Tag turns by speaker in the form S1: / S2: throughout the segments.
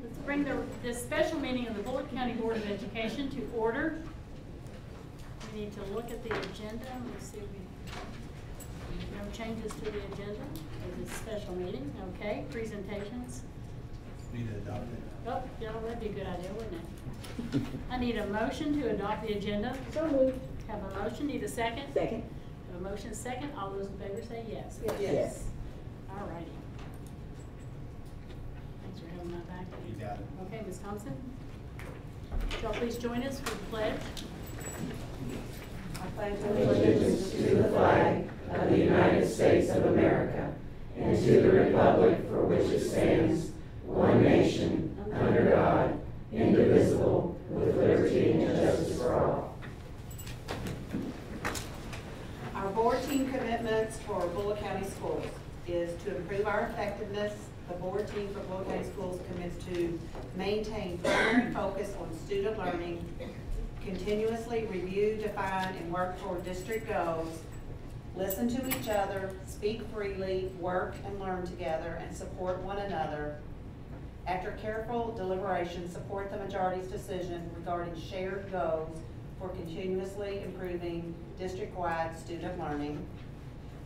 S1: Let's bring this special meeting of the Bullitt County Board of Education to order. We need to look at the agenda. Let's see if no changes to the agenda. It's a special meeting. Okay, presentations.
S2: Need to adopt it.
S1: Oh, yeah, that'd be a good idea, wouldn't it? I need a motion to adopt the agenda.
S3: So moved.
S1: Have a motion. Need a second?
S3: Second.
S1: Have a motion second. All those in favor say yes.
S3: Yes.
S1: All righty. Thanks for having my back.
S2: You got it.
S1: Okay, Ms. Thompson. Would y'all please join us for the pledge?
S4: I pledge allegiance to the flag of the United States of America and to the republic for which it stands, one nation, under God, indivisible, with liberty and justice for all.
S5: Our board team commitments for Bullitt County Schools is to improve our effectiveness. The board team for Bullitt County Schools commits to maintain primary focus on student learning, continuously review, define, and work toward district goals, listen to each other, speak freely, work and learn together, and support one another. After careful deliberation, support the majority's decision regarding shared goals for continuously improving district-wide student learning.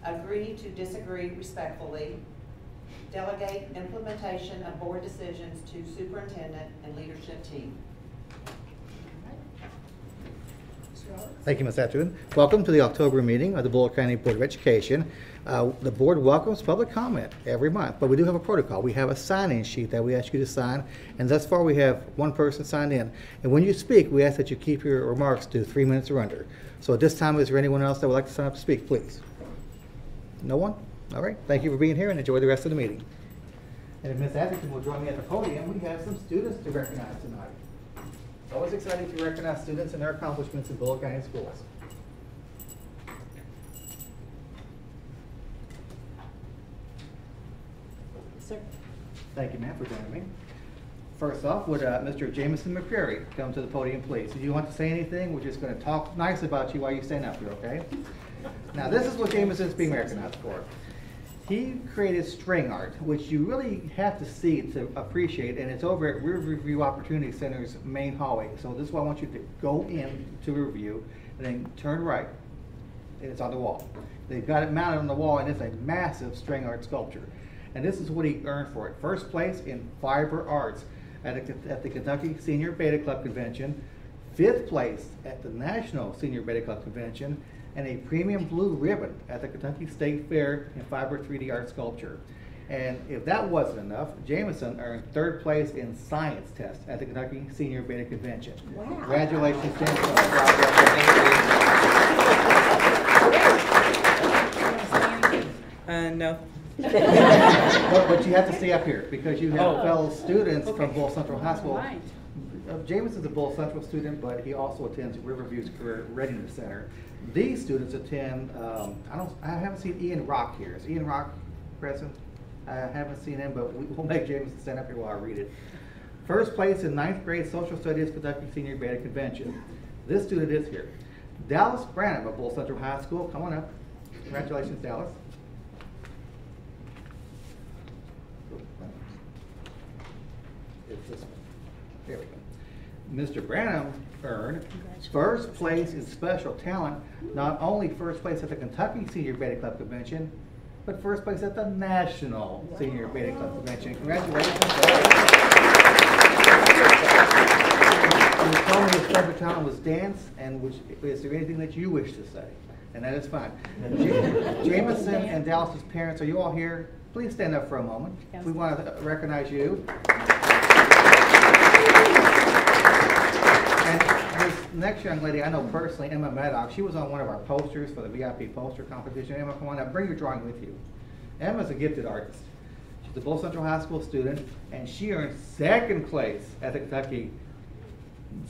S5: Agree to disagree respectfully. Delegate implementation of board decisions to superintendent and leadership team.
S6: Thank you, Ms. Atwood. Welcome to the October meeting of the Bullitt County Board of Education. The board welcomes public comment every month, but we do have a protocol. We have a sign-in sheet that we ask you to sign, and thus far we have one person signed in. And when you speak, we ask that you keep your remarks to 3 minutes or under. So at this time, is there anyone else that would like to sign up to speak, please? No one? All right. Thank you for being here, and enjoy the rest of the meeting. And if Ms. Atherton will join me at the podium, we have some students to recognize tonight. It's always exciting to recognize students and their accomplishments in Bullitt County schools.
S1: Sir.
S6: Thank you, ma'am, for joining me. First off, would Mr. Jameson McCreary come to the podium, please? If you want to say anything, we're just going to talk nice about you while you stand up here, okay? Now, this is what Jameson's being recognized for. He created string art, which you really have to see to appreciate, and it's over at Riverview Opportunity Center's main hallway. So this is why I want you to go in to Riverview, and then turn right, and it's on the wall. They've got it mounted on the wall, and it's a massive string art sculpture. And this is what he earned for it. First place in fiber arts at the Kentucky Senior Beta Club Convention, 5th place at the National Senior Beta Club Convention, and a premium blue ribbon at the Kentucky State Fair in fiber 3D art sculpture. And if that wasn't enough, Jameson earned 3rd place in science test at the Kentucky Senior Beta Convention. Wow. Congratulations, Jameson.
S3: No.
S6: but you have to stay up here because you have fellow students from Bull Central High School.
S1: Right.
S6: Jameson's a Bull Central student, but he also attends Riverview's Career Readiness Center. These students attend, I haven't seen Ian Rock here. Is Ian Rock present? I haven't seen him, but we'll make Jameson stand up here while I read it. 1st place in 9th grade Social Studies Kentucky Senior Beta Convention. This student is here. Dallas Branham of Bull Central High School. Come on up. Congratulations, Dallas. It's this one. There we go. Mr. Branham earned 1st place in special talent, not only 1st place at the Kentucky Senior Beta Club Convention, but 1st place at the National Senior Beta Club Convention. Congratulations. He told me his special talent was dance, and is there anything that you wish to say? And that is fine. Jameson and Dallas's parents, are you all here? Please stand up for a moment. We want to recognize you. And this next young lady, I know personally, Emma Maddox, she was on one of our posters for the VIP poster competition. Emma, come on up, bring your drawing with you. Emma's a gifted artist. She's a Bull Central High School student, and she earned 2nd place at the Kentucky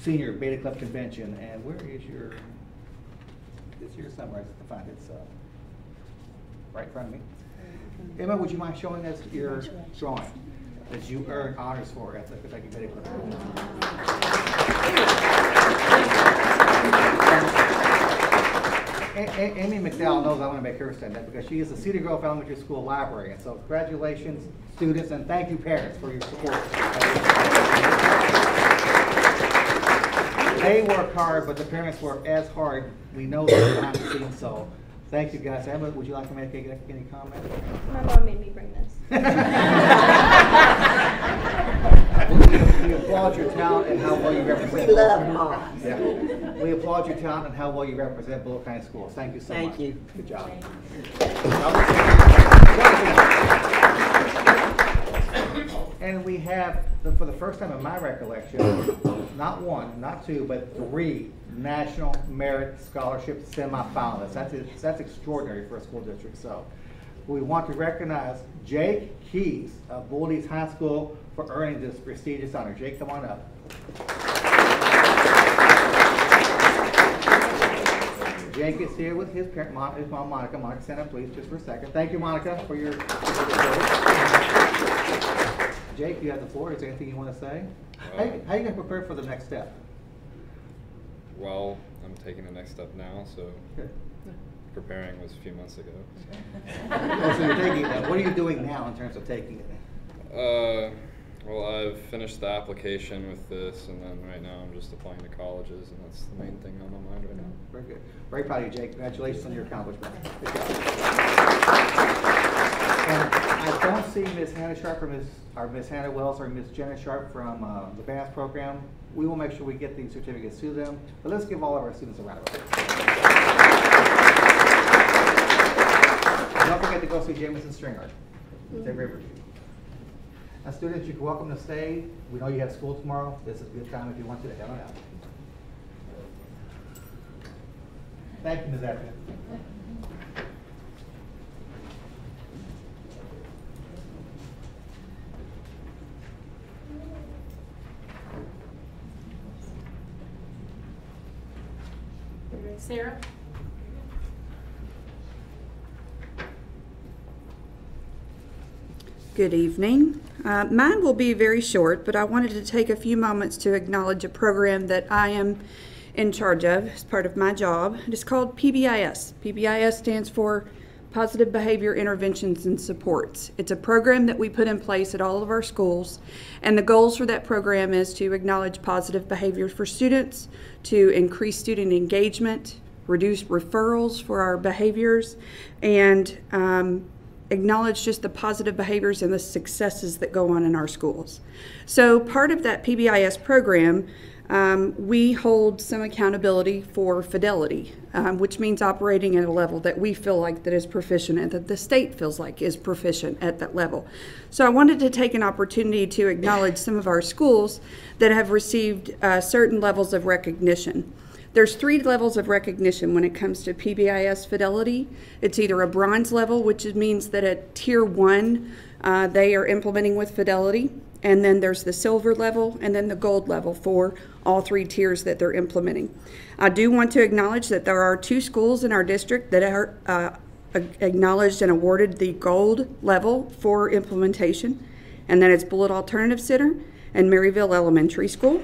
S6: Senior Beta Club Convention. And where is your, it's here somewhere, I have to find it, so, right in front of me. Emma, would you mind showing us your drawing that you earned honors for at the Kentucky Beta Club Convention? Amy McDowell knows I want to make her stand up because she is the Cedar Grove Elementary School librarian. So congratulations, students, and thank you, parents, for your support. They work hard, but the parents work as hard. We know that behind the scenes, so thank you, guys. Emma, would you like to make any comment?
S3: My mom made me bring this.
S6: We applaud your talent and how well you represent.
S4: We love moms.
S6: Yeah. We applaud your talent and how well you represent Bullitt County Schools. Thank you so much.
S4: Thank you.
S6: Good job. And we have, for the first time in my recollection, not one, not two, but 3 National Merit Scholarship semifinalists. That's extraordinary for a school district. So we want to recognize Jake Keys of Bullitt East High School for earning this prestigious honor. Jake, come on up. Jake is here with his parent, his mom, Monica. Monica, stand up, please, just for a second. Thank you, Monica, for your Jake, you have the floor. Is there anything you want to say? How are you going to prepare for the next step?
S7: Well, I'm taking the next step now, so
S6: Good.
S7: preparing was a few months ago.
S6: Oh, so you're taking it. What are you doing now in terms of taking it?
S7: Well, I've finished the application with this, and then right now I'm just applying to colleges, and that's the main thing on my mind right now.
S6: Very good. Very proud of you, Jake. Congratulations on your accomplishment. Good job. And I don't see Ms. Hannah Sharp or Ms. Hannah Wells or Ms. Jenna Sharp from the BAS program. We will make sure we get these certificates to them. But let's give all of our students a round of applause. Don't forget to go see Jameson Stringer. Stay River. Now, students, you're welcome to stay. We know you have school tomorrow. This is a good time if you want to head on out. Thank you, Ms. Atkins.
S1: Sarah?
S8: Good evening. Mine will be very short, but I wanted to take a few moments to acknowledge a program that I am in charge of as part of my job. It is called PBIS. PBIS stands for Positive Behavior Interventions and Supports. It's a program that we put in place at all of our schools, and the goals for that program is to acknowledge positive behavior for students, to increase student engagement, reduce referrals for our behaviors, and acknowledge just the positive behaviors and the successes that go on in our schools. So part of that PBIS program, we hold some accountability for fidelity, which means operating at a level that we feel like that is proficient and that the state feels like is proficient at that level. So I wanted to take an opportunity to acknowledge some of our schools that have received certain levels of recognition. There's 3 levels of recognition when it comes to PBIS fidelity. It's either a bronze level, which means that at tier 1, they are implementing with fidelity. And then there's the silver level and then the gold level for all 3 tiers that they're implementing. I do want to acknowledge that there are 2 schools in our district that are acknowledged and awarded the gold level for implementation. And that is Bullitt Alternative Center and Maryville Elementary School.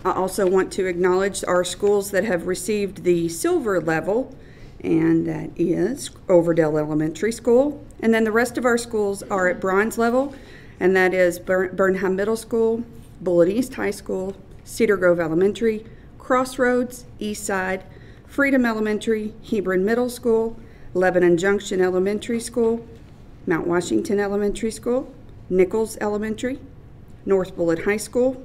S8: I also want to acknowledge our schools that have received the silver level, and that is Overdale Elementary School. And then the rest of our schools are at bronze level, and that is Burnham Middle School, Bullitt East High School, Cedar Grove Elementary, Crossroads, Eastside, Freedom Elementary, Hebron Middle School, Lebanon Junction Elementary School, Mount Washington Elementary School, Nichols Elementary, North Bullitt High School,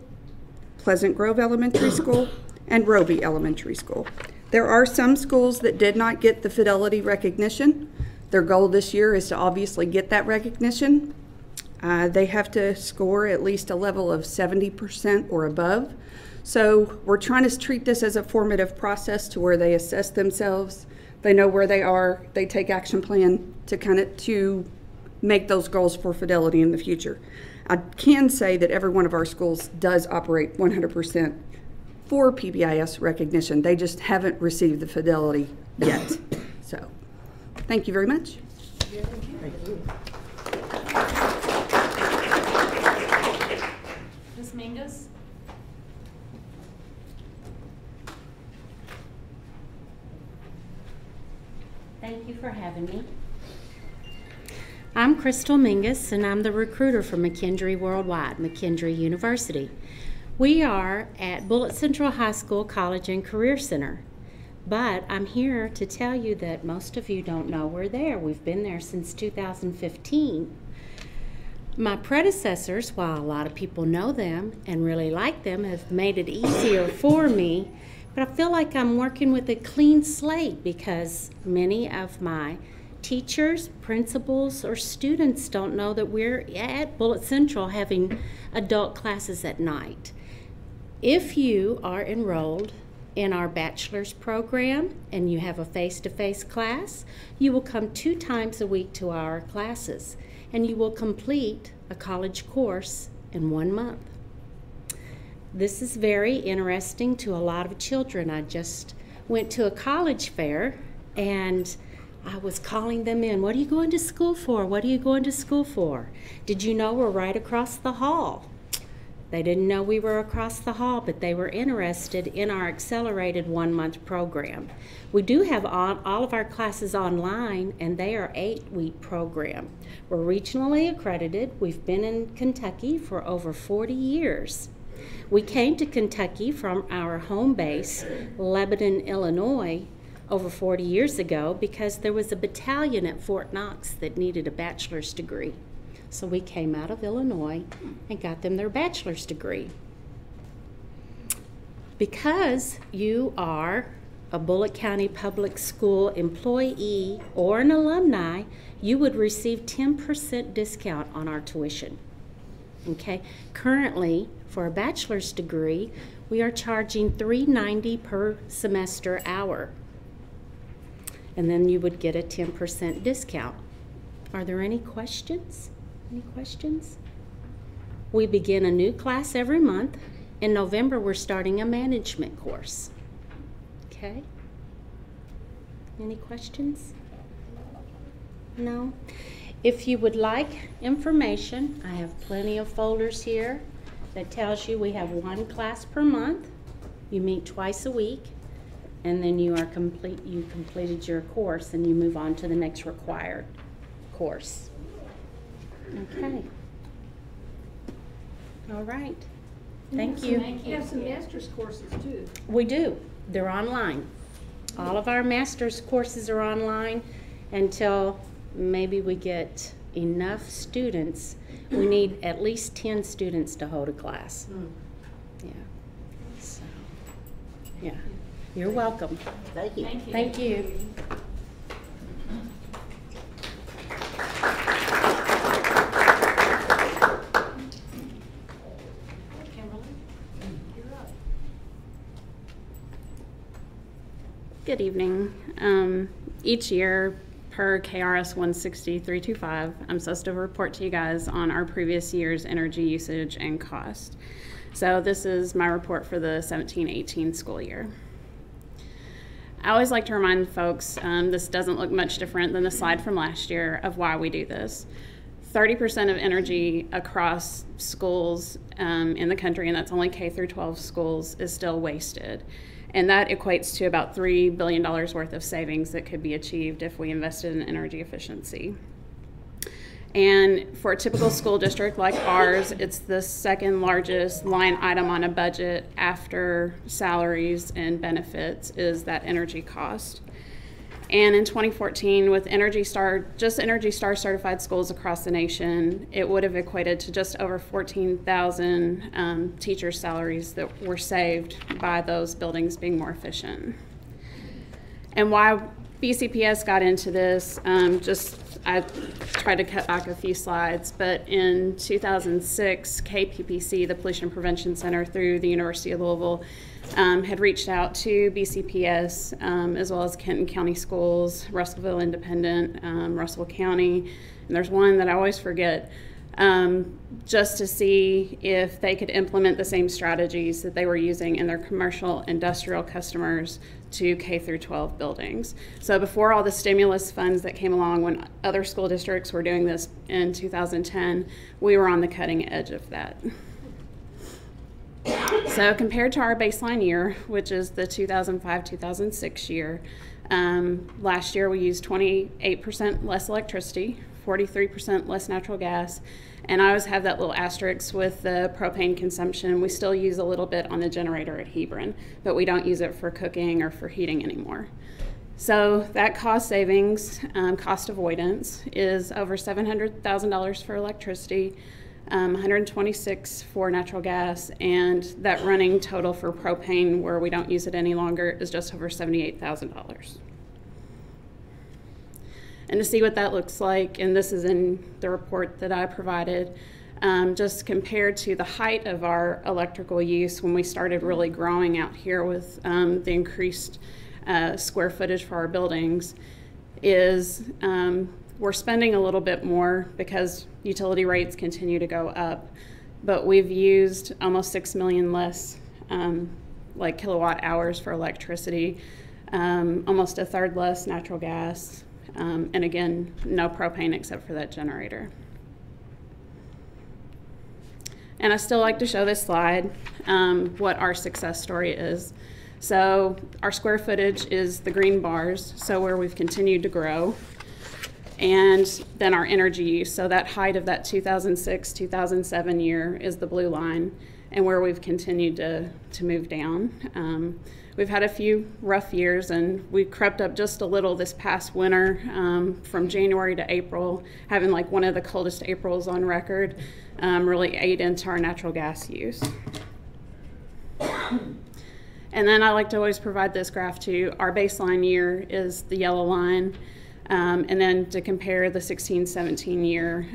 S8: Pleasant Grove Elementary School, and Roby Elementary School. There are some schools that did not get the fidelity recognition. Their goal this year is to obviously get that recognition. They have to score at least a level of 70% or above. So we're trying to treat this as a formative process to where they assess themselves, they know where they are, they take action plan to make those goals for fidelity in the future. I can say that every one of our schools does operate 100% for PBIS recognition. They just haven't received the fidelity yet. So, thank you very much.
S6: Thank you.
S1: Ms. Mingus?
S9: Thank you for having me. I'm Crystal Mingus, and I'm the recruiter for McKendree Worldwide, McKendree University. We are at Bullitt Central High School College and Career Center, but I'm here to tell you that most of you don't know we're there. We've been there since 2015. My predecessors, while a lot of people know them and really like them, have made it easier for me, but I feel like I'm working with a clean slate because many of my teachers, principals, or students don't know that we're at Bullitt Central having adult classes at night. If you are enrolled in our bachelor's program and you have a face-to-face class, you will come 2 times a week to our classes, and you will complete a college course in 1 month. This is very interesting to a lot of children. I just went to a college fair and I was calling them in. What are you going to school for? What are you going to school for? Did you know we're right across the hall? They didn't know we were across the hall, but they were interested in our accelerated 1-month program. We do have all of our classes online, and they are 8-week program. We're regionally accredited. We've been in Kentucky for over 40 years. We came to Kentucky from our home base, Lebanon, Illinois, over 40 years ago because there was a battalion at Fort Knox that needed a bachelor's degree. So we came out of Illinois and got them their bachelor's degree. Because you are a Bullitt County Public School employee or an alumni, you would receive 10% discount on our tuition. Okay? Currently, for a bachelor's degree, we are charging $3.90 per semester hour. And then you would get a 10% discount. Are there any questions? Any questions? We begin a new class every month. In November, we're starting a management course. Okay? Any questions? No? If you would like information, I have plenty of folders here that tells you we have 1 class per month. You meet twice a week, and then you completed your course and you move on to the next required course. Okay. All right. Thank you.
S1: You have some master's courses too.
S9: We do. They're online. All of our master's courses are online until maybe we get enough students. We need at least 10 students to hold a class. Yeah. So, yeah. You're welcome.
S4: Thank you.
S1: Thank you.
S9: Thank you.
S1: Kimberly, you're up.
S10: Good evening. Each year, per KRS 160.325, I'm supposed to report to you guys on our previous year's energy usage and cost. So this is my report for the 17-18 school year. I always like to remind folks, this doesn't look much different than the slide from last year of why we do this. 30% of energy across schools in the country, and that's only K through 12 schools, is still wasted. And that equates to about $3 billion worth of savings that could be achieved if we invested in energy efficiency. And for a typical school district like ours, it's the second largest line item on a budget after salaries and benefits is that energy cost. And in 2014, with just Energy Star certified schools across the nation, it would have equated to just over 14,000 teacher salaries that were saved by those buildings being more efficient. And why BCPS got into this, I tried to cut back a few slides, but in 2006, KPPC, the Pollution Prevention Center through the University of Louisville, had reached out to BCPS as well as Kenton County Schools, Russellville Independent, Russell County, and there's one that I always forget, just to see if they could implement the same strategies that they were using in their commercial industrial customers to K through 12 buildings. So before all the stimulus funds that came along when other school districts were doing this in 2010, we were on the cutting edge of that. So compared to our baseline year, which is the 2005-2006 year, Last year we used 28% less electricity, 43% less natural gas, and I always have that little asterisk with the propane consumption. We still use a little bit on the generator at Hebron, but we don't use it for cooking or for heating anymore. So that cost savings, cost avoidance, is over $700,000 for electricity, $126,000 for natural gas, and that running total for propane, where we don't use it any longer, is just over $78,000. And to see what that looks like, and this is in the report that I provided, just compared to the height of our electrical use when we started really growing out here with the increased square footage for our buildings, is we're spending a little bit more because utility rates continue to go up, but we've used almost 6 million less like kilowatt hours for electricity, almost a third less natural gas, and again, no propane except for that generator. And I still like to show this slide, what our success story is. So our square footage is the green bars, so where we've continued to grow, and then our energy use. So that height of that 2006, 2007 year is the blue line, and where we've continued to move down. We've had a few rough years, and we crept up just a little this past winter, from January to April, having like one of the coldest Aprils on record, really ate into our natural gas use. And then I like to always provide this graph too. Our baseline year is the yellow line, and then to compare the 16-17 year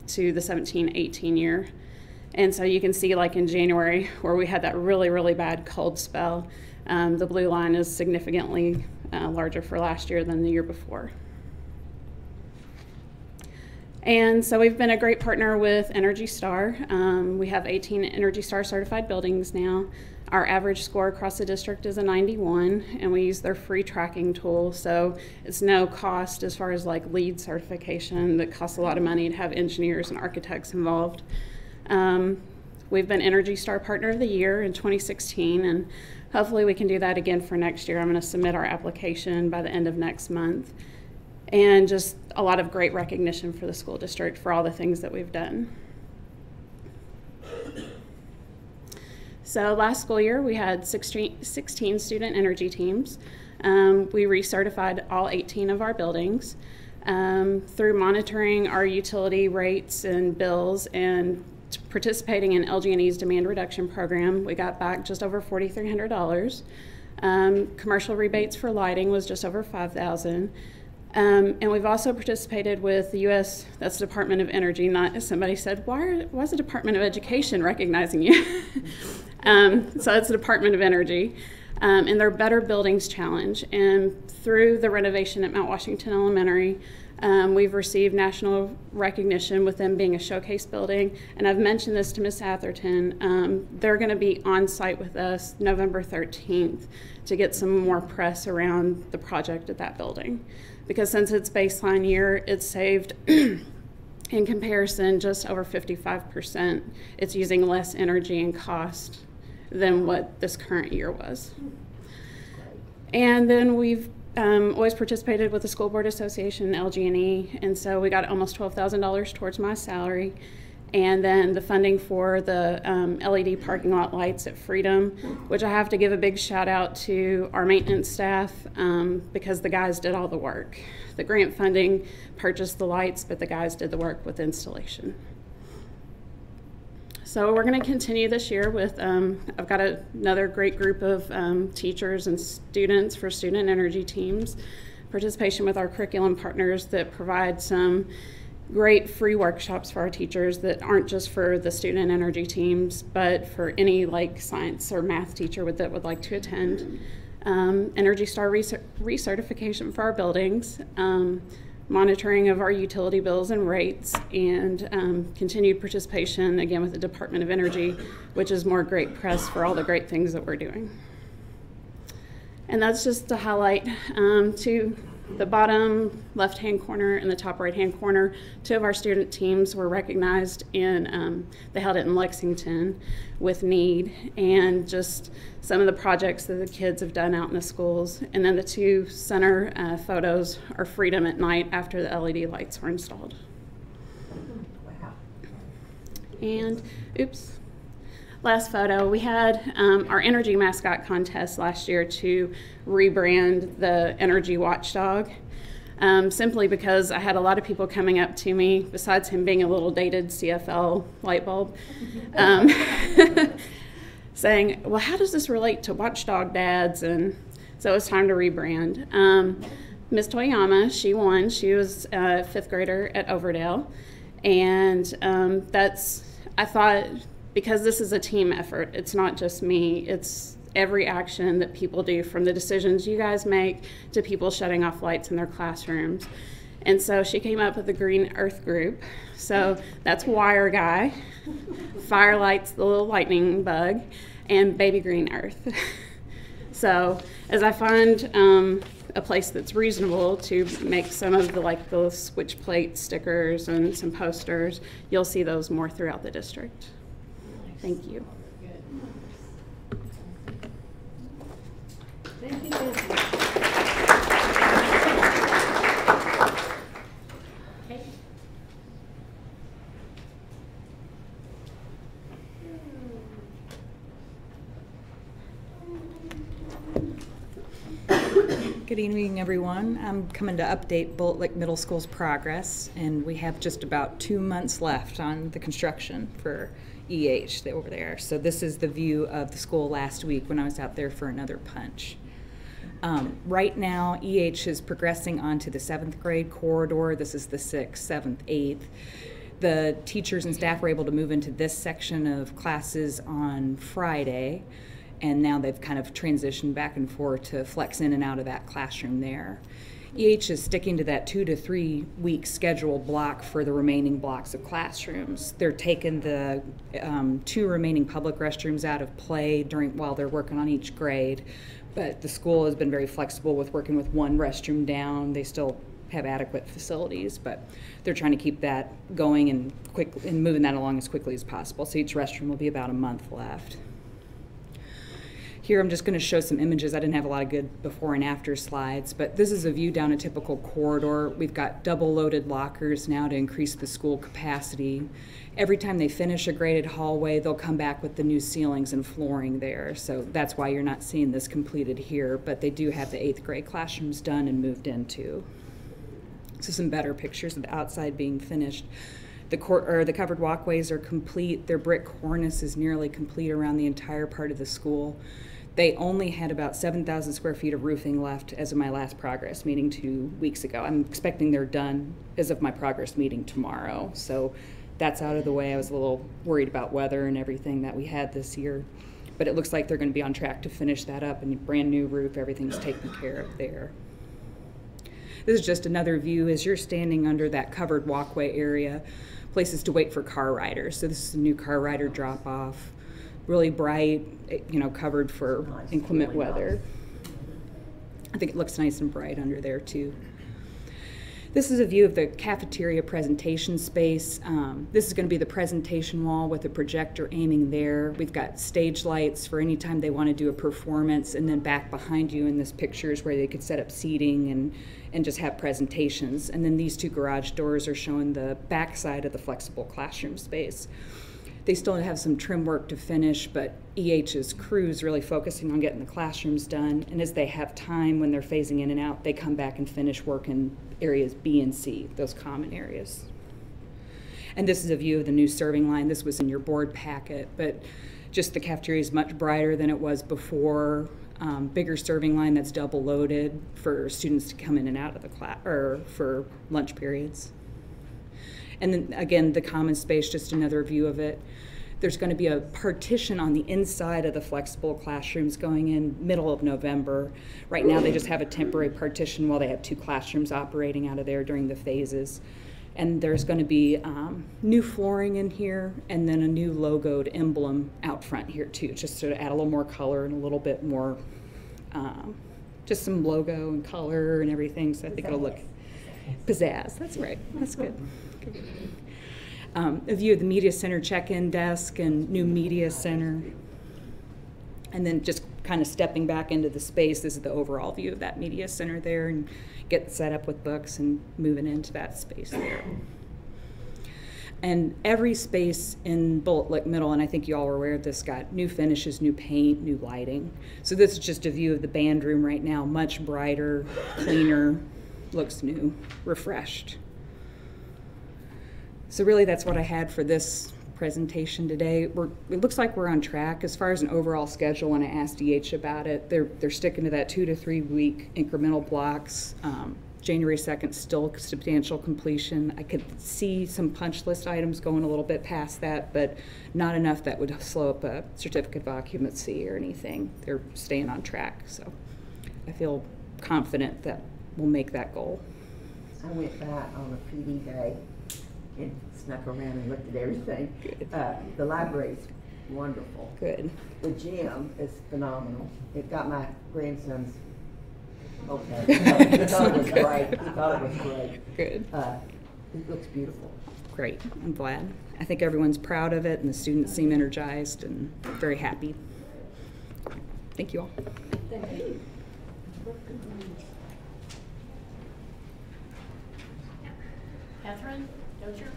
S10: to the 17-18 year. And so you can see, like in January, where we had that really, really bad cold spell, the blue line is significantly larger for last year than the year before. And so we've been a great partner with Energy Star. We have 18 Energy Star certified buildings now. Our average score across the district is a 91, and we use their free tracking tool, so it's no cost as far as like LEED certification that costs a lot of money to have engineers and architects involved. We've been Energy Star Partner of the Year in 2016, and hopefully we can do that again for next year. I'm going to submit our application by the end of next month. And just a lot of great recognition for the school district for all the things that we've done. So last school year we had 16 student energy teams. We recertified all 18 of our buildings. Through monitoring our utility rates and bills and participating in LG&E's demand reduction program, we got back just over $4,300. Commercial rebates for lighting was just over $5,000. And we've also participated with the U.S., that's Department of Energy, not as somebody said, why is the Department of Education recognizing you? So it's the Department of Energy, and their Better Buildings Challenge. And through the renovation at Mount Washington Elementary, we've received national recognition with them being a showcase building. And I've mentioned this to Ms. Atherton. They're going to be on site with us November 13th to get some more press around the project at that building. Because since its baseline year, it's saved, in comparison, just over 55%. It's using less energy and cost than what this current year was. And then we've always participated with the School Board Association, LG&E, and so we got almost $12,000 towards my salary. And then the funding for the LED parking lot lights at Freedom, which I have to give a big shout out to our maintenance staff, because the guys did all the work. The grant funding purchased the lights, but the guys did the work with installation. So we're going to continue this year with, I've got another great group of teachers and students for student energy teams, participation with our curriculum partners that provide some great free workshops for our teachers that aren't just for the student energy teams, but for any like science or math teacher that would like to attend. Energy Star recertification for our buildings, monitoring of our utility bills and rates, and continued participation again with the Department of Energy, which is more great press for all the great things that we're doing. And that's just to highlight to the bottom left-hand corner and the top right-hand corner, 2 of our student teams were recognized in, they held it in Lexington with need, and just some of the projects that the kids have done out in the schools. And then the 2 center photos are Freedom at night after the LED lights were installed. And, oops. Last photo, we had our energy mascot contest last year to rebrand the energy watchdog, simply because I had a lot of people coming up to me, besides him being a little dated CFL light bulb, saying, well, how does this relate to watchdog dads? And so it was time to rebrand. Ms. Toyama, she won. She was a 5th grader at Overdale. And I thought, because this is a team effort, it's not just me, it's every action that people do, from the decisions you guys make to people shutting off lights in their classrooms. And so she came up with the Green Earth group. So that's Wire Guy, Firelight's the little lightning bug, and Baby Green Earth. So as I find a place that's reasonable to make some of the switch plate stickers and some posters, you'll see those more throughout the district. Thank you.
S1: Thank you, Nancy. Kate?
S11: Good evening, everyone. I'm coming to update Bullitt Lake Middle School's progress, and we have just about 2 months left on the construction for EH over there. So this is the view of the school last week when I was out there for another punch. Right now, EH is progressing onto the 7th grade corridor. This is the 6th, 7th, 8th. The teachers and staff were able to move into this section of classes on Friday, and now they've kind of transitioned back and forth to flex in and out of that classroom there. EH is sticking to that 2 to 3 week scheduled block for the remaining blocks of classrooms. They're taking the 2 remaining public restrooms out of play while they're working on each grade, but the school has been very flexible with working with 1 restroom down. They still have adequate facilities, but they're trying to keep that going and moving that along as quickly as possible. So each restroom will be about a month left. Here I'm just going to show some images. I didn't have a lot of good before and after slides, but this is a view down a typical corridor. We've got double loaded lockers now to increase the school capacity. Every time they finish a graded hallway, they'll come back with the new ceilings and flooring there. So that's why you're not seeing this completed here, but they do have the 8th grade classrooms done and moved into. So some better pictures of the outside being finished. The covered walkways are complete. Their brick cornice is nearly complete around the entire part of the school. They only had about 7,000 square feet of roofing left as of my last progress meeting 2 weeks ago. I'm expecting they're done as of my progress meeting tomorrow. So that's out of the way. I was a little worried about weather and everything that we had this year. But it looks like they're going to be on track to finish that up, and a brand new roof, everything's taken care of there. This is just another view as you're standing under that covered walkway area, places to wait for car riders. So this is a new car rider drop off. Really bright, covered for inclement weather. I think it looks nice and bright under there too. This is a view of the cafeteria presentation space. This is going to be the presentation wall with a projector aiming there. We've got stage lights for any time they want to do a performance, and then back behind you in this picture is where they could set up seating and just have presentations. And then these 2 garage doors are showing the back side of the flexible classroom space. They still have some trim work to finish, but EH's crew is really focusing on getting the classrooms done. And as they have time when they're phasing in and out, they come back and finish work in areas B and C, those common areas. And this is a view of the new serving line. This was in your board packet, but just the cafeteria is much brighter than it was before. Bigger serving line that's double loaded for students to come in and out of the class, or for lunch periods. And then again, the common space, just another view of it. There's going to be a partition on the inside of the flexible classrooms going in middle of November. Right now they just have a temporary partition while they have 2 classrooms operating out of there during the phases. And there's going to be new flooring in here, and then a new logoed emblem out front here too, just to add a little more color and a little bit more just some logo and color and everything, so I think it'll look pizzazz. That's right. That's good. A view of the media center check-in desk and new media center. And then just kind of stepping back into the space, this is the overall view of that media center there, and get set up with books and moving into that space there. And every space in Bullitt Lick Middle, and I think you all are aware of this, got new finishes, new paint, new lighting. So this is just a view of the band room right now, much brighter, cleaner, looks new, refreshed. So really that's what I had for this presentation today. It looks like we're on track as far as an overall schedule. When I asked EH about it, they're sticking to that 2 to 3 week incremental blocks. January 2nd, still substantial completion. I could see some punch list items going a little bit past that, but not enough that would slow up a certificate of occupancy or anything. They're staying on track, so I feel confident that we'll make that goal.
S4: I went back on a PD day and snuck around and looked at everything.
S11: Good.
S4: The library's wonderful.
S11: Good.
S4: The gym is phenomenal. It got my grandson's okay. He thought it was great. He thought it was great.
S11: Good.
S4: It looks beautiful.
S11: Great. I'm glad. I think everyone's proud of it, and the students seem energized and very happy. Thank you all.
S1: Thank you. Catherine Dozier.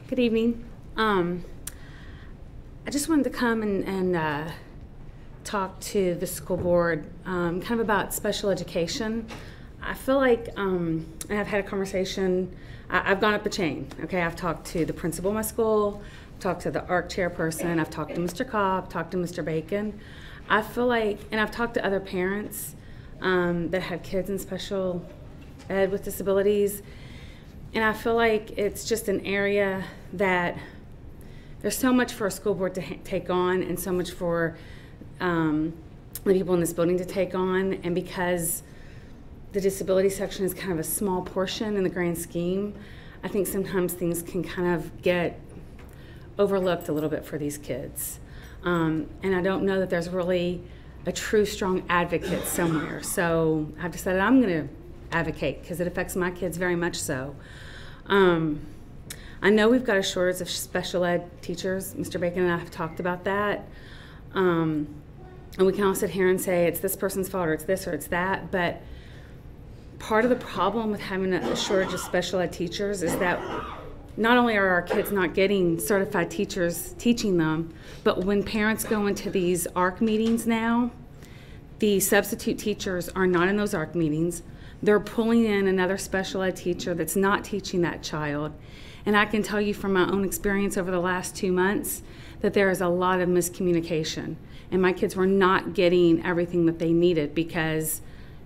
S10: Good evening. I just wanted to come and talk to the school board kind of about special education. I feel like, and I've had a conversation, I've gone up the chain, okay? I've talked to the principal of my school, talked to the ARC chairperson, I've talked to Mr. Cobb, talked to Mr. Bacon. I feel like, and I've talked to other parents that have kids in special ed with disabilities, and I feel like it's just an area that there's so much for a school board to take on and so much for the people in this building to take on, and because the disability section is kind of a small portion in the grand scheme, I think sometimes things can kind of get overlooked a little bit for these kids. And I don't know that there's really a true strong advocate somewhere. So I've decided I'm going to advocate because it affects my kids very much so. I know we've got a shortage of special ed teachers. Mr. Bacon and I have talked about that. And we can all sit here and say it's this person's fault or it's this or it's that, but part of the problem with having a shortage of special ed teachers is that not only are our kids not getting certified teachers teaching them, but when parents go into these ARC meetings now, the substitute teachers are not in those ARC meetings. They're pulling in another special ed teacher that's not teaching that child. And I can tell you from my own experience over the last 2 months that there is a lot of miscommunication. And my kids were not getting everything that they needed because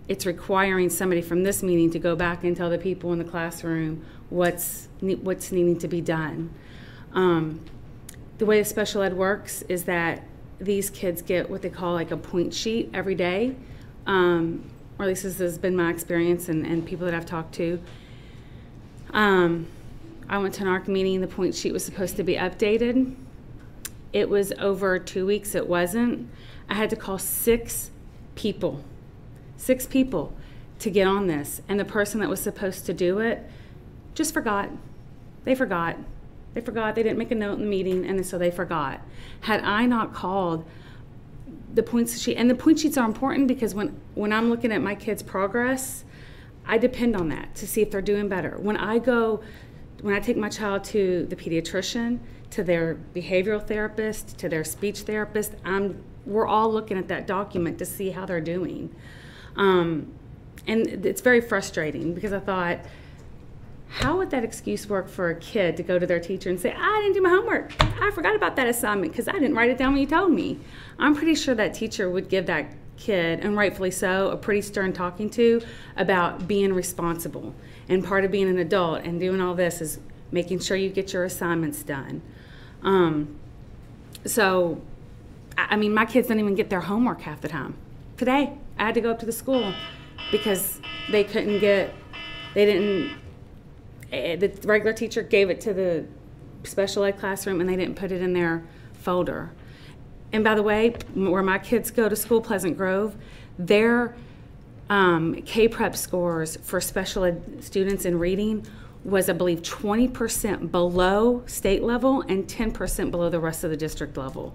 S10: it's requiring somebody from this meeting to go back and tell the people in the classroom what's needing to be done. The way the special ed works is that these kids get what they call like a point sheet every day, or at least this has been my experience and people that I've talked to. I went to an ARC meeting, the point sheet was supposed to be updated. It was over 2 weeks, it wasn't. I had to call 6 people to get on this, and the person that was supposed to do it just forgot. They forgot. They didn't make a note in the meeting, and so they forgot. Had I not called the points sheet, and the point sheets are important because when I'm looking at my kids' progress, I depend on that to see if they're doing better. When I take my child to the pediatrician, to their behavioral therapist, to their speech therapist, we're all looking at that document to see how they're doing. And it's very frustrating because I thought, how would that excuse work for a kid to go to their teacher and say, I didn't do my homework. I forgot about that assignment because I didn't write it down when you told me. I'm pretty sure that teacher would give that kid, and rightfully so, a pretty stern talking to about being responsible. And part of being an adult and doing all this is making sure you get your assignments done. So, I mean, my kids don't even get their homework half the time. Today, I had to go up to the school because the regular teacher gave it to special ed classroom and they didn't put it in their folder. And by the way, where my kids go to school, Pleasant Grove, their K-Prep scores for special ed students in reading was, I believe, 20% below state level and 10% below the rest of the district level.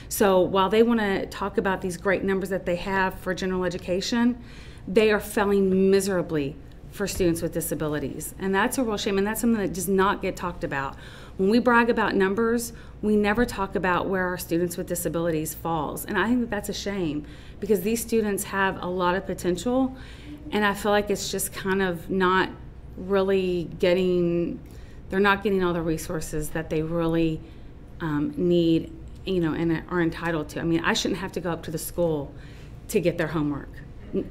S10: So while they want to talk about these great numbers that they have for general education, they are failing miserably for students with disabilities. And that's a real shame, and that's something that does not get talked about. When we brag about numbers, we never talk about where our students with disabilities falls. And I think that that's a shame, because these students have a lot of potential, and I feel like it's just kind of not really getting, they're not getting all the resources that they really need, you know, and are entitled to. I mean, I shouldn't have to go up to the school to get their homework.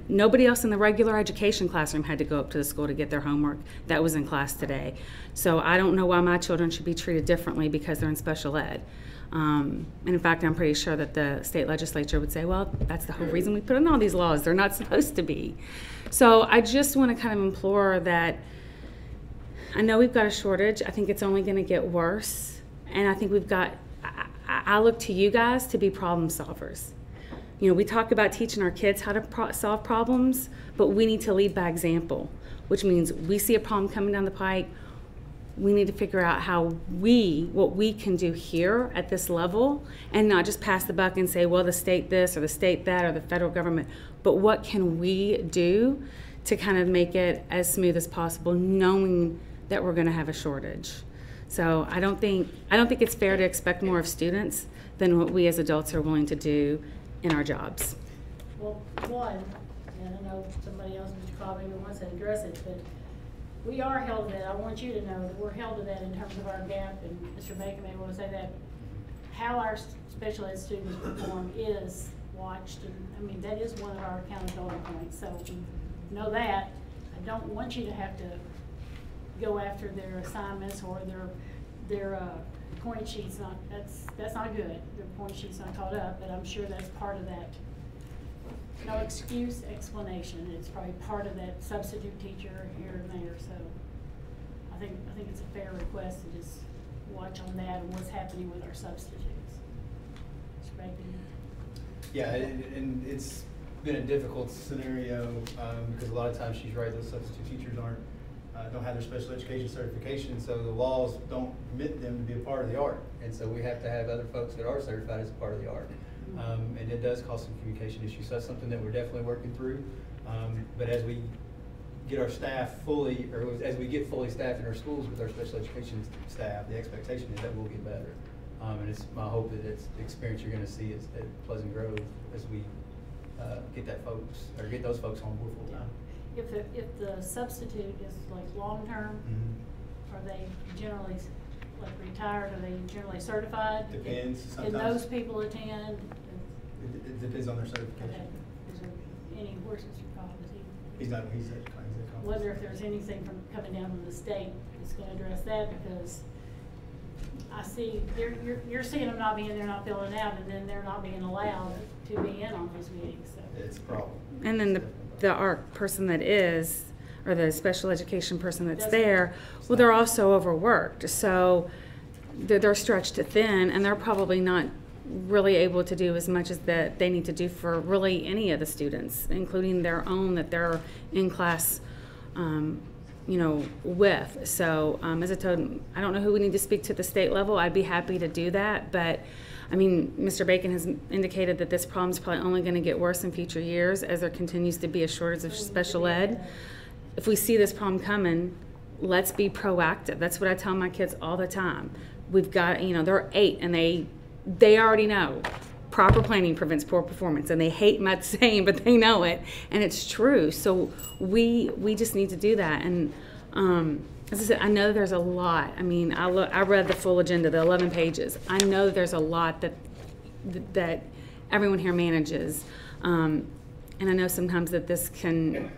S10: Nobody else in the regular education classroom had to go up to the school to get their homework that was in class today. So I don't know why my children should be treated differently because they're in special ed. And in fact, I'm pretty sure that the state legislature would say, well, that's the whole reason we put in all these laws. They're not supposed to be. So I just want to kind of implore that, I know we've got a shortage. I think it's only going to get worse. And I think we've got, I look to you guys to be problem solvers. You know, we talk about teaching our kids how to solve problems, but we need to lead by example, which means we see a problem coming down the pike, we need to figure out what we can do here at this level, and not just pass the buck and say, well, the state this or the state that or the federal government, but what can we do to kind of make it as smooth as possible, knowing that we're going to have a shortage. So I don't think it's fair to expect more of students than what we as adults are willing to do in our jobs.
S1: Well, one, and I know somebody else, Mr. Cobb, wants to address it, but we are held to that. I want you to know that we're held to that in terms of our gap, and Mr. Bacon may want to say that. How our special ed students perform is watched, and I mean, that is one of our accountability points. So know that. I don't want you to have to go after their assignments or their point sheets. That's not good. Their point sheet's not caught up, but I'm sure that's part of that. No excuse, explanation. It's probably part of that substitute teacher here and there. So I think it's a fair request to just watch on that and what's happening with our substitutes. Mr. Bacon?
S2: Yeah, and it's been a difficult scenario because a lot of times she's right, those substitute teachers don't have their special education certification, so the laws don't permit them to be a part of the art. And so we have to have other folks that are certified as a part of the art. And it does cause some communication issues. So that's something that we're definitely working through. But as we get our staff fully, or as we get fully staffed in our schools with our special education staff, the expectation is that we'll get better. And it's my hope that it's the experience you're going to see at Pleasant Grove as we get those folks on board full time.
S1: If the substitute is like long-term, are they generally like retired? Are they generally certified?
S2: Depends.
S1: Can those people attend?
S2: It depends on their certification.
S1: Okay. Is there any, where's Mr. Cobb?
S2: He's at
S1: Wonder if there's anything from coming down from the state that's going to address that, because I see you're seeing them not being there, not filling it out, and then they're not being allowed to be in on those meetings. So.
S2: It's a problem.
S10: And then the ARC person that is, or the special education person that's there, well, they're also overworked. So they're stretched thin, and they're probably not really able to do as much as that they need to do for really any of the students, including their own that they're in class, you know, with. So as I told him, I don't know who we need to speak to at the state level. I'd be happy to do that, but I mean, Mr. Bacon has indicated that this problem is probably only going to get worse in future years as there continues to be a shortage of special ed. If we see this problem coming, let's be proactive. That's what I tell my kids all the time. We've got, you know, they're 8 and they already know proper planning prevents poor performance, and they hate my saying, but they know it, and it's true. So we just need to do that. And as I said, I know there's a lot. I mean, I read the full agenda, the 11 pages. I know there's a lot that everyone here manages, and I know sometimes that this can,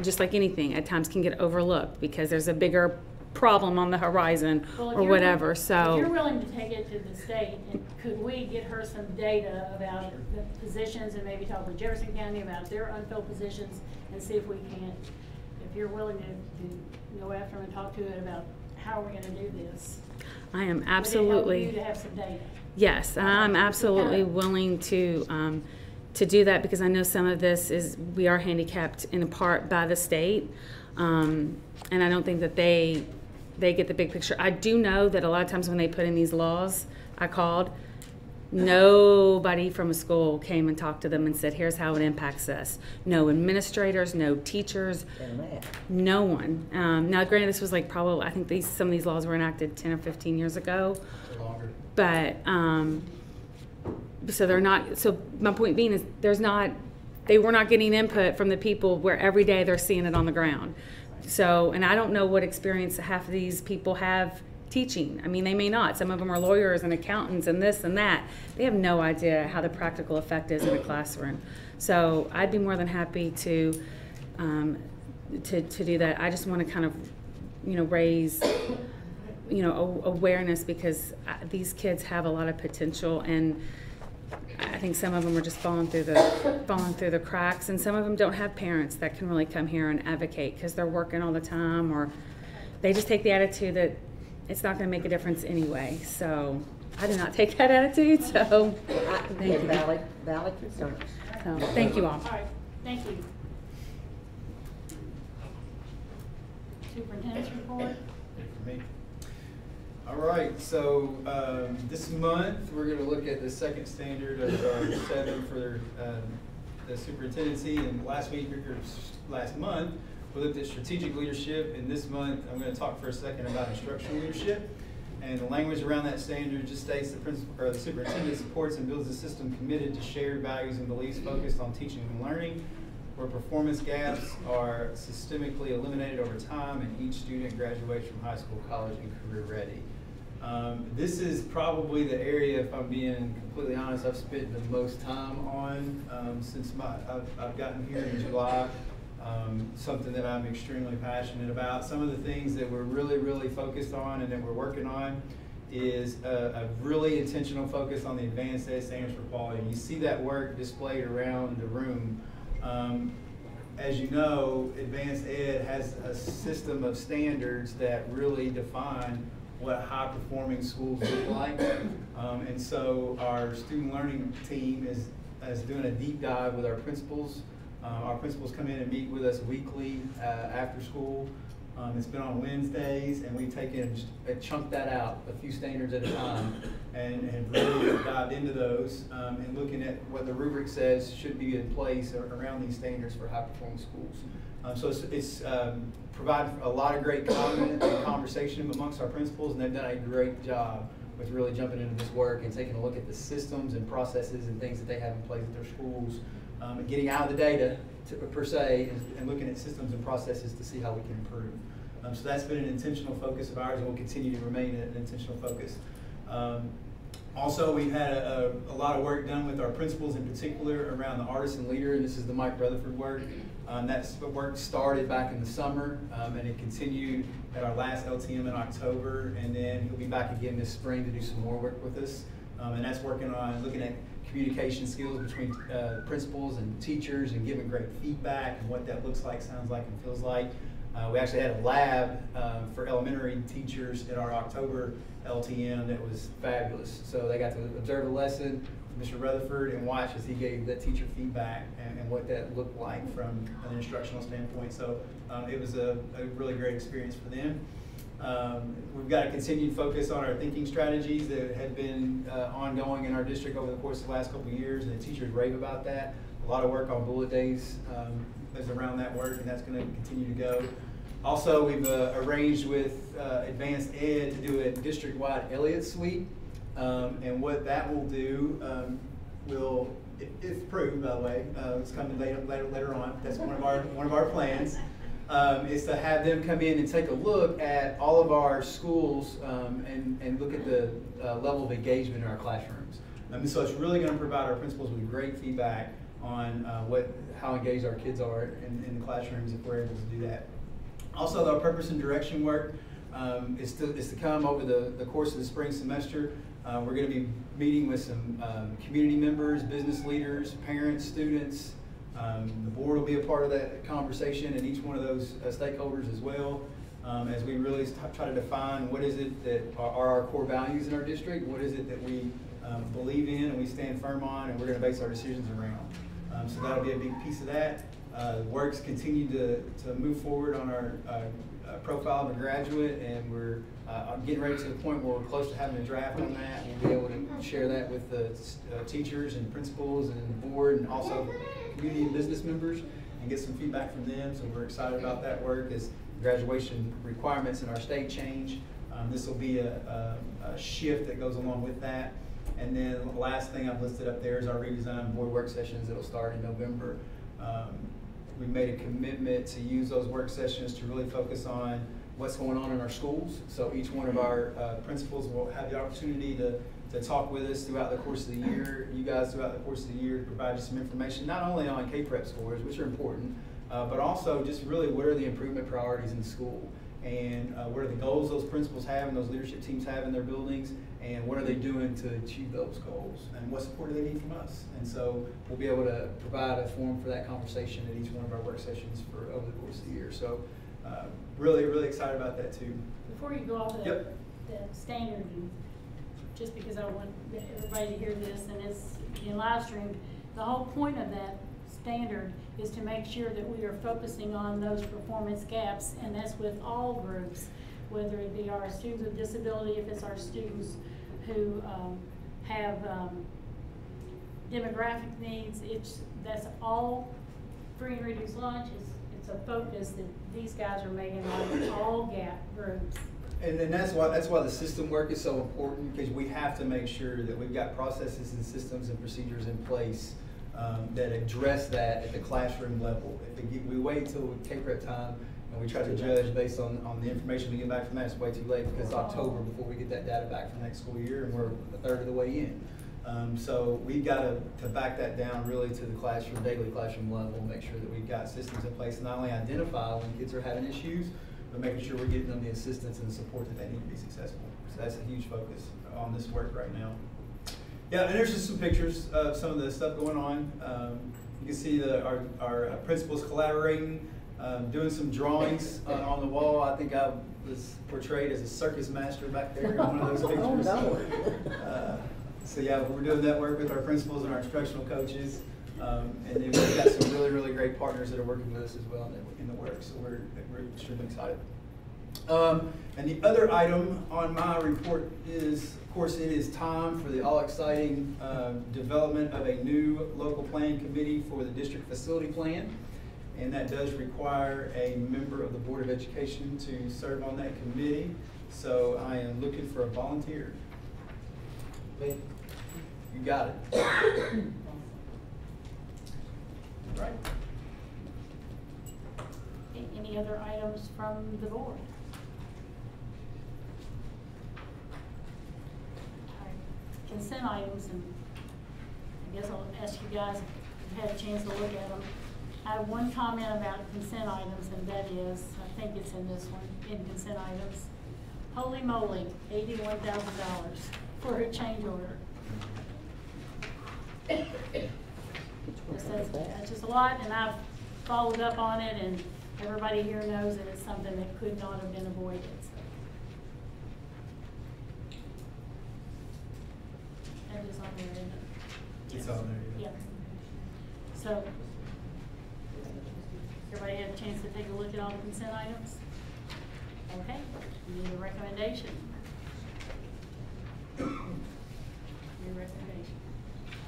S10: just like anything, at times can get overlooked because there's a bigger problem on the horizon or whatever. So
S1: if you're willing to take it to the state, and could we get her some data about the positions and maybe talk with Jefferson County about their unfilled positions and see if we can, if you're willing to go after them and talk to it about how we're going to do this.
S10: I am
S1: Would it help
S10: absolutely.
S1: you to have some data?
S10: Yes, I'm absolutely willing to do that, because I know some of this is, we are handicapped in part by the state, and I don't think that they get the big picture. I do know that a lot of times when they put in these laws, I called, nobody from a school came and talked to them and said, here's how it impacts us. No administrators, no teachers, no one. Now granted, this was like probably, I think some of these laws were enacted 10 or 15 years ago.
S2: Longer.
S10: But, so they're not, so my point being is they were not getting input from the people where every day they're seeing it on the ground. So, and I don't know what experience half of these people have teaching. I mean, they may not. Some of them are lawyers and accountants and this and that. They have no idea how the practical effect is in a classroom. So I'd be more than happy to do that. I just want to kind of, raise, awareness, because these kids have a lot of potential, and I think some of them are just falling through the cracks, and some of them don't have parents that can really come here and advocate because they're working all the time, or they just take the attitude that it's not going to make a difference anyway. So I do not take that attitude. So thank you.
S4: Valid concerns.
S10: So thank you all.
S1: All right, thank you. Superintendent's report.
S2: For me. All right, so this month we're going to look at the second standard of 7 for the superintendency. And last month we looked at strategic leadership, and this month I'm going to talk for a second about instructional leadership. And the language around that standard just states the superintendent supports and builds a system committed to shared values and beliefs focused on teaching and learning, where performance gaps are systemically eliminated over time and each student graduates from high school, college, and career ready. This is probably the area, if I'm being completely honest, I've spent the most time on since I've gotten here in July. Something that I'm extremely passionate about. Some of the things that we're really focused on and that we're working on is a really intentional focus on the advanced ed standards for quality. And you see that work displayed around the room. As you know, advanced ed has a system of standards that really define what high-performing schools look like. And so our student learning team is doing a deep dive with our principals. Our principals come in and meet with us weekly after school. It's been on Wednesdays, and we've taken and chunked that out, a few standards at a time, and really dived into those and looking at what the rubric says should be in place around these standards for high-performing schools. So it's provided a lot of great comment and conversation amongst our principals, and they've done a great job with really jumping into this work and taking a look at the systems and processes and things that they have in place at their schools, getting out of the data per se and looking at systems and processes to see how we can improve. So that's been an intentional focus of ours and will continue to remain an intentional focus. Also, we've had a lot of work done with our principals in particular around the artisan leader, and this is the Mike Rutherford work. That work started back in the summer, and it continued at our last LTM in October, and then he'll be back again this spring to do some more work with us. And that's working on looking at communication skills between principals and teachers and giving great feedback and what that looks like, sounds like, and feels like. We actually had a lab for elementary teachers at our October LTM that was fabulous. So they got to observe a lesson with Mr. Rutherford and watch as he gave that teacher feedback and what that looked like from an instructional standpoint. So it was a really great experience for them. We've got a continued focus on our thinking strategies that have been ongoing in our district over the course of the last couple of years, and the teachers rave about that. A lot of work on Bullitt days is around that work, and that's going to continue to go. Also, we've arranged with Advanced Ed to do a district-wide Elliott Suite, and what that will do will, if approved, by the way, it's coming later on. That's one of our plans. Is to have them come in and take a look at all of our schools and look at the level of engagement in our classrooms. So it's really going to provide our principals with great feedback on how engaged our kids are in the classrooms if we're able to do that. Also, our purpose and direction work is to come over the course of the spring semester. We're going to be meeting with some community members, business leaders, parents, students. The board will be a part of that conversation, and each one of those stakeholders as well. as we really try to define what is it that are our core values in our district, what is it that we believe in and we stand firm on, and we're going to base our decisions around. So that'll be a big piece of that. Works continue to move forward on our profile of a graduate, and we're getting ready to the point where we're close to having a draft on that. We'll be able to share that with the teachers and principals and board, and also community and business members, and get some feedback from them. So we're excited about that work as graduation requirements in our state change. This will be a shift that goes along with that. And then the last thing I've listed up there is our redesigned board work sessions that'll start in November. We made a commitment to use those work sessions to really focus on what's going on in our schools. So each one of our principals will have the opportunity to talk with us throughout the course of the year, you guys throughout the course of the year, to provide you some information, not only on K-Prep scores, which are important, but also just really what are the improvement priorities in school, and what are the goals those principals have and those leadership teams have in their buildings, and what are they doing to achieve those goals, and what support do they need from us. And so we'll be able to provide a forum for that conversation at each one of our work sessions for over the course of the year. So really, really excited about that too.
S1: Before you go off of
S2: Yep.
S1: that standard, and just because I want everybody to hear this and it's being live streamed, the whole point of that standard is to make sure that we are focusing on those performance gaps, and that's with all groups, whether it be our students with disability, if it's our students who have demographic needs. That's all free and reduced lunch. It's a focus that these guys are making on all gap groups.
S2: And then that's why the system work is so important, because we have to make sure that we've got processes and systems and procedures in place that address that at the classroom level. If we wait until K-Prep time and we try to judge based on the information we get back from that, it's way too late, because it's October before we get that data back from next school year, and we're a third of the way in. So we've got to back that down really to the classroom, daily classroom level, make sure that we've got systems in place to not only identify when kids are having issues, but making sure we're getting them the assistance and the support that they need to be successful. So that's a huge focus on this work right now. Yeah, and there's just some pictures of some of the stuff going on. You can see our principals collaborating, doing some drawings on the wall. I think I was portrayed as a circus master back there in one of those pictures.
S4: Oh, no.
S2: So yeah, we're doing that work with our principals and our instructional coaches. And then we've got some really, really great partners that are working with us as well in the work. So we're extremely excited. And the other item on my report is, of course, it is time for the all-exciting development of a new local planning committee for the district facility plan. And that does require a member of the Board of Education to serve on that committee. So I am looking for a volunteer. You got it. Right.
S1: Any other items from the board? Consent items, and I guess I'll ask you guys if you've had a chance to look at them. I have one comment about consent items, and that is, I think it's in this one, in consent items. Holy moly, $81,000 for a change order. That's just a lot, and I've followed up on it, and everybody here knows that it's something that could not have been avoided. So. That is on there, isn't it?
S2: It's on there.
S1: Yeah. So, everybody had a chance to take a look at all the consent items? Okay, you need a recommendation. Your recommendation.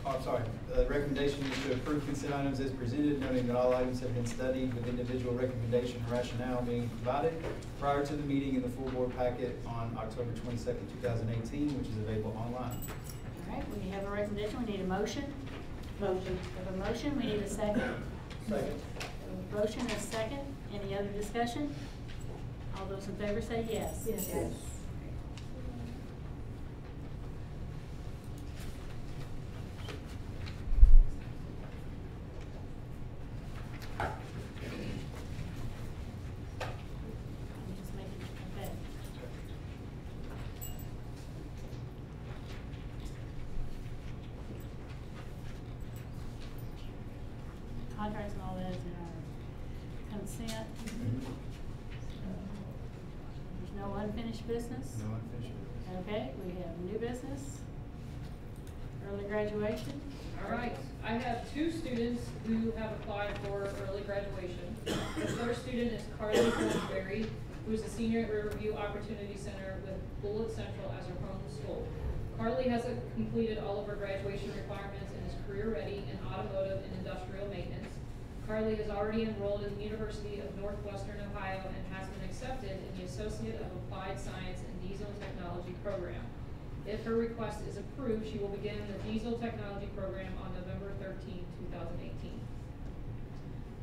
S2: Oh, I'm sorry. The recommendation is to approve consent items as presented, noting that all items have been studied with individual recommendation and rationale being provided prior to the meeting in the full board packet on October 22nd, 2018, which is available online.
S1: All right, we have a recommendation. We need a motion. Motion. We have a motion. We need a second.
S2: Second.
S1: A motion and a second. Any other discussion? All those in favor say yes.
S4: Yes. Yes.
S1: Contracts and all that is in our consent. unfinished business?
S2: No unfinished business.
S1: Okay, we have new business. Early graduation.
S12: All right, I have 2 students who have applied for early graduation. The first student is Carly Goldsberry, who is a senior at Riverview Opportunity Center with Bullitt Central as her home school. Carly has completed all of her graduation requirements and is career ready in automotive and industrial maintenance. Carly has already enrolled in the University of Northwestern Ohio and has been accepted in the Associate of Applied Science and Diesel Technology program. If her request is approved, she will begin the Diesel Technology program on November 13, 2018.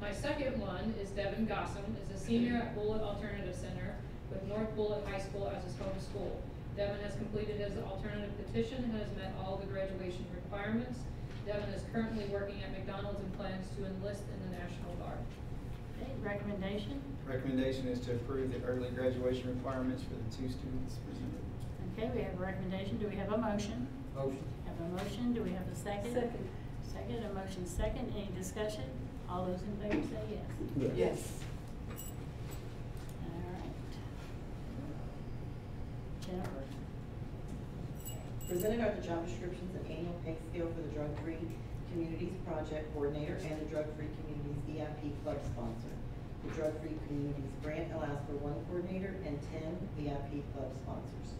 S12: My second one is Devin Gossam, is a senior at Bullitt Alternative Center with North Bullitt High School as his home school. Devin has completed his alternative petition and has met all the graduation requirements. Devin is currently working at McDonald's and plans to enlist in the National Guard.
S1: Okay, recommendation.
S2: Recommendation is to approve the early graduation requirements for the 2 students presented.
S1: Okay, we have a recommendation. Do we have a motion?
S2: Motion.
S1: Have a motion. Do we have a second? Second. Second, a motion second. Any discussion? All those in favor say yes.
S4: Yes.
S1: All right. Jennifer?
S13: Presented are the job descriptions and annual pay scale for the Drug-Free Communities Project Coordinator and the Drug-Free Communities VIP Club sponsor. The Drug-Free Communities grant allows for 1 coordinator and 10 VIP club sponsors.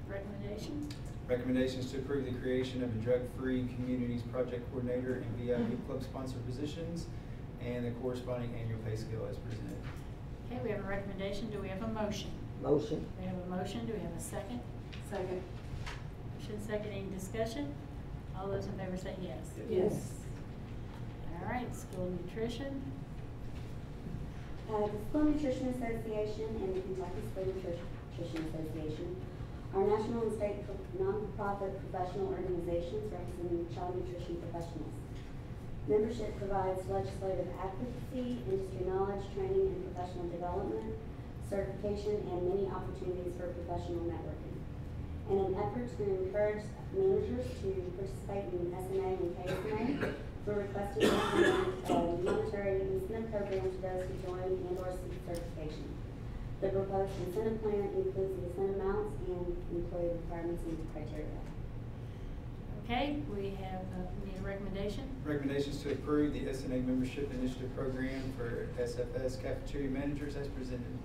S1: Recommendation?
S2: Recommendation is to approve the creation of a drug-free communities project coordinator and VIP club sponsor positions and the corresponding annual pay scale as presented.
S1: Okay, we have a recommendation. Do we have a motion?
S4: Motion.
S1: We have a motion. Do we have a second?
S13: Second.
S1: Motion second. Any discussion? All those in favor say yes.
S4: Yes.
S1: All right, school nutrition.
S14: The School Nutrition Association and the Kentucky School Nutrition Association are national and state non-profit professional organizations representing child nutrition professionals. Membership provides legislative advocacy, industry knowledge, training, and professional development, certification, and many opportunities for professional networking. In an effort to encourage managers to participate in SMA and KSMA, we're requesting a monetary incentive program to those who join and/or seek certification. The proposed incentive plan includes the incentive amounts and employee requirements and criteria.
S1: Okay, we have, need a recommendation?
S2: Recommendations to approve the SNA Membership Initiative Program for SFS cafeteria managers as presented.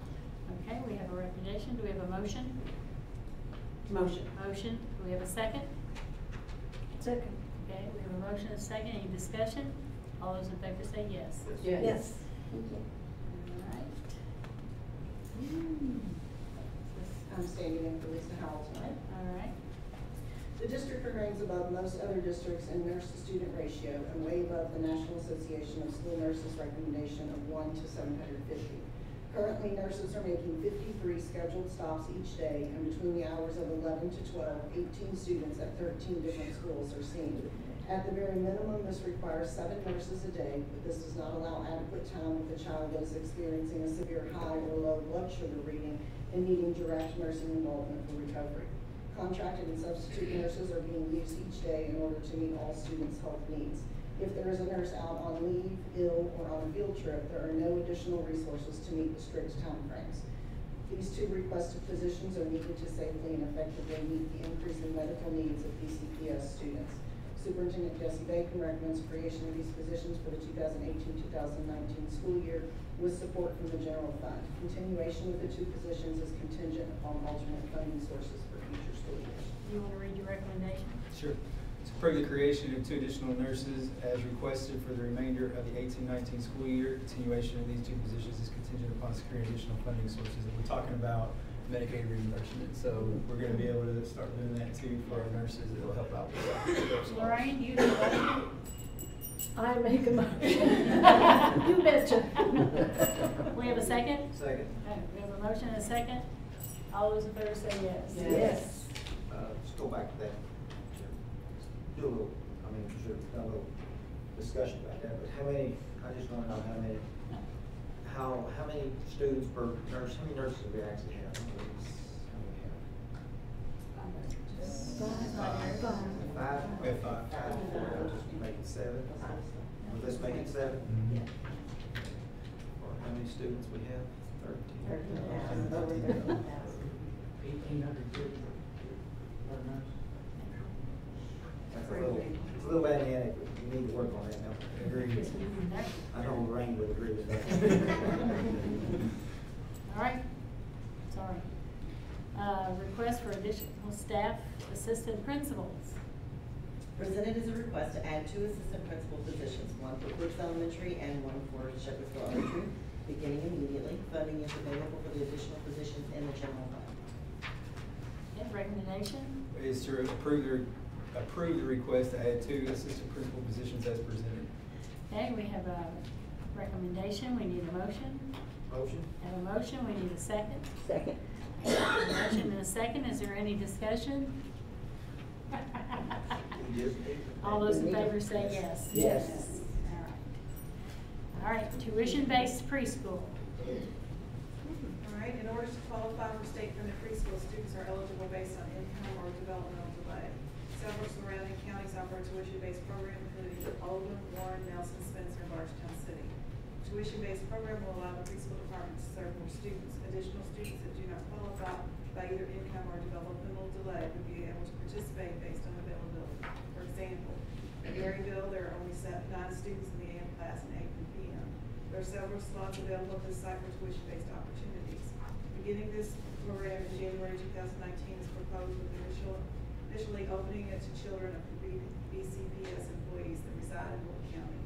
S1: Okay, we have a recommendation. Do we have a motion?
S13: Motion.
S1: Motion. Do we have a second?
S13: Second.
S1: Okay, we have a motion and a second. Any discussion? All those in favor say yes.
S13: Yes.
S14: Thank you.
S1: All right.
S13: I'm standing in for Lisa Howell tonight.
S1: All right.
S13: The district remains above most other districts in nurse-to-student ratio and way above the National Association of School Nurses recommendation of 1 to 750. Currently, nurses are making 53 scheduled stops each day, and between the hours of 11 to 12, 18 students at 13 different schools are seen. At the very minimum, this requires 7 nurses a day, but this does not allow adequate time if the child is experiencing a severe high or low blood sugar reading and needing direct nursing involvement for recovery. Contracted and substitute nurses are being used each day in order to meet all students' health needs. If there is a nurse out on leave, ill, or on a field trip, there are no additional resources to meet the strict timeframes. These 2 requested positions are needed to safely and effectively meet the increasing medical needs of PCPS students. Superintendent Jesse Bacon recommends creation of these positions for the 2018-2019 school year with support from the general fund. Continuation of the 2 positions is contingent upon alternate funding sources for future school years.
S1: Do you want to read your recommendation?
S2: Sure. To approve the creation of 2 additional nurses as requested for the remainder of the 18-19 school year. Continuation of these 2 positions is contingent upon securing additional funding sources. And we're talking about Medicaid reimbursement, so we're going to be able to start doing that too for our nurses. It'll help out with that.
S1: Lorraine, you do what?
S13: I make a motion. You betcha.
S1: We have a second?
S2: Second.
S1: We have a motion and a second. All those in favor say yes.
S13: Yes.
S15: Just go back to that. Do a little, should have done a little discussion about that, but how many, I just want to know how many students per nurse, how many nurses do we actually have? Five?
S2: We have 5.
S15: We'll just make it 7. Let's make it 7. Or how many students we have? 13.
S16: 1,800 kids are nurse.
S15: That's a little inadequate. You need to work on that now.
S2: Agreed.
S15: I know Lorraine would agree with that.
S1: All right, sorry. Request for additional staff assistant principals.
S17: Presented is a request to add 2 assistant principal positions, one for Brooks Elementary and one for Shepherdsville Elementary, beginning immediately. Funding is available for the additional positions in the general fund.
S1: Okay, recommendation?
S2: Is to approve the request to add 2 assistant principal positions as presented.
S1: Okay, we have a recommendation, we need a motion.
S15: Motion?
S1: Have a motion, we need a second.
S17: Second.
S1: A motion and a second, is there any discussion? All those in favor say yes.
S17: Yes.
S1: All right, tuition-based preschool.
S18: All right, in order to qualify for state-funded preschool, students are eligible based on income or developmental delay. Several surrounding counties offer a tuition-based program, including Oldham, Warren, Nelson, Spencer, and Bardstown City. Tuition-based program will allow the preschool department to serve more students. Additional students that do not qualify by either income or developmental delay would be able to participate based on availability. For example, at Maryville, there are only 9 students in the AM class and 8 in PM. There are several slots available at this site for tuition-based opportunities. Beginning this program in January 2019 is proposed with initially opening it to children of BCPS employees that reside in Bullitt County.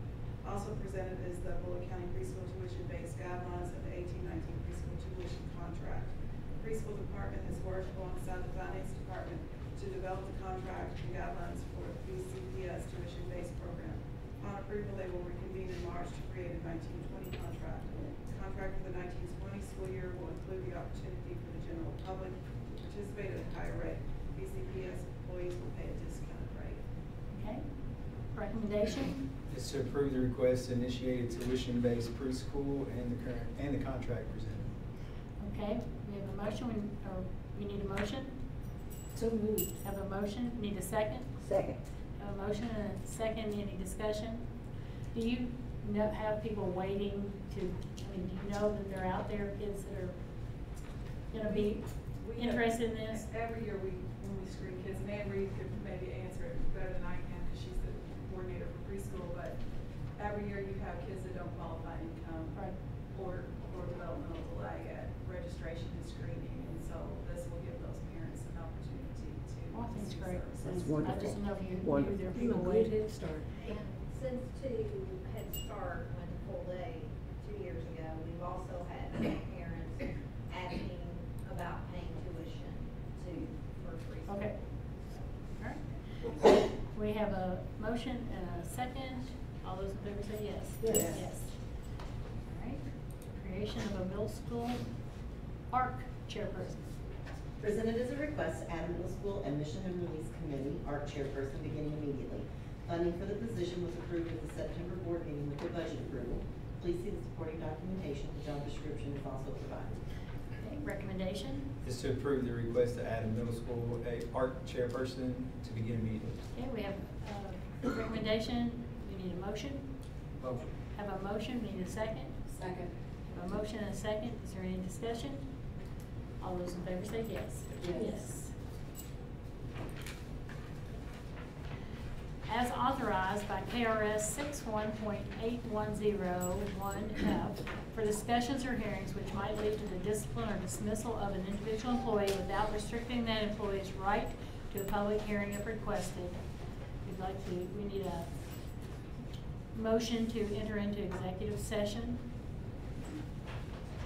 S18: Also presented is the Bullitt County Preschool Tuition-Based Guidelines of the 1819 Preschool Tuition Contract. The preschool department has worked alongside the finance department to develop the contract and guidelines for the BCPS tuition-based program. Upon approval, they will reconvene in March to create a 1920 contract. The contract for the 1920 school year will include the opportunity for the general public to participate at a higher rate. BCPS employees will pay a discounted rate.
S1: Okay, recommendation?
S2: Is to approve the request to initiate a tuition-based preschool and the contract presented.
S1: Okay, we have a motion, we need a motion?
S17: So moved.
S1: Have a motion, need a second?
S17: Second.
S1: Have a motion and a second, any discussion? Do you have people waiting to, I mean, do you know that they're out there, kids that are gonna be interested in this?
S18: Every year when we screen kids, and Ann Reed could maybe answer it better than I can because she's the coordinator for preschool, but every year you have kids that don't qualify income or developmental delay at registration and screening, and so this will give those parents an opportunity to.
S1: I think it's great.
S17: That's wonderful.
S1: I just know if you knew
S17: Wonderful.
S1: there are people waiting.
S19: And since Head Start went full day 2 years ago, we've also had parents asking about paying tuition for preschool.
S1: Okay. All right. We have a motion and a second. All those in favor say yes.
S17: Yes.
S1: Yes. All right. Creation of a middle school ARC chairperson.
S17: Presented is a request to add a middle school admission and release committee, ARC chairperson, beginning immediately. Funding for the position was approved at the September board meeting with the budget approval. Please see the supporting documentation. The job description is also provided.
S1: Okay, recommendation?
S2: Is to approve the request to add a middle school ARC chairperson to begin immediately.
S1: Okay, we have a recommendation. We need a motion.
S15: Motion.
S1: Have a motion, we need a second.
S17: Second.
S1: Have a motion and a second. Is there any discussion? All those in favor say yes.
S17: Yes.
S1: As authorized by KRS 61.8101F for discussions or hearings which might lead to the discipline or dismissal of an individual employee without restricting that employee's right to a public hearing if requested. We need a motion to enter into executive session.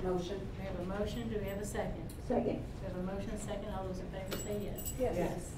S17: Motion.
S1: We have a motion. Do we have a second?
S17: Second.
S1: We have a motion, a second. All those in favor say yes.
S17: Yes.